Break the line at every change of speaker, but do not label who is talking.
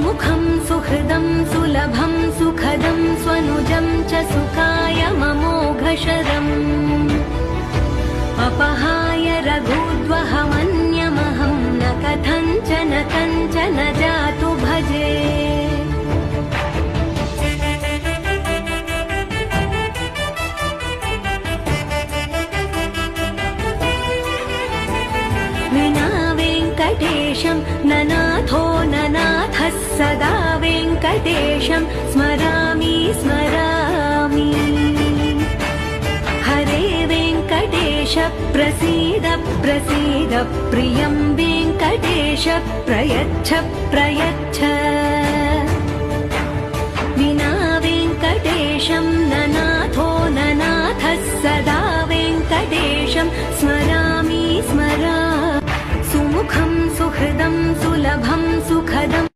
सुमुखं सुहृदं सुलभं सुखदं स्वनुजं च सुखाय ममोघशरम् अपहाय रघुद्वहमन्यमहं न कथञ्चन कञ्चन जातु भजे। विना वेङ्कटेशं ननाथो ननाथः सदा वेङ्कटेशं स्मरामि स्मरामि। हरे वेङ्कटेश प्रसीद प्रसीद प्रियं वेङ्कटेश प्रयच्छ प्रयच्छ। विना वेङ्कटेशं ननाथो ननाथः सदा वेङ्कटेशं स्मरामि स्मरामि। सुमुखं सुहृदं सुलभं सुखदम्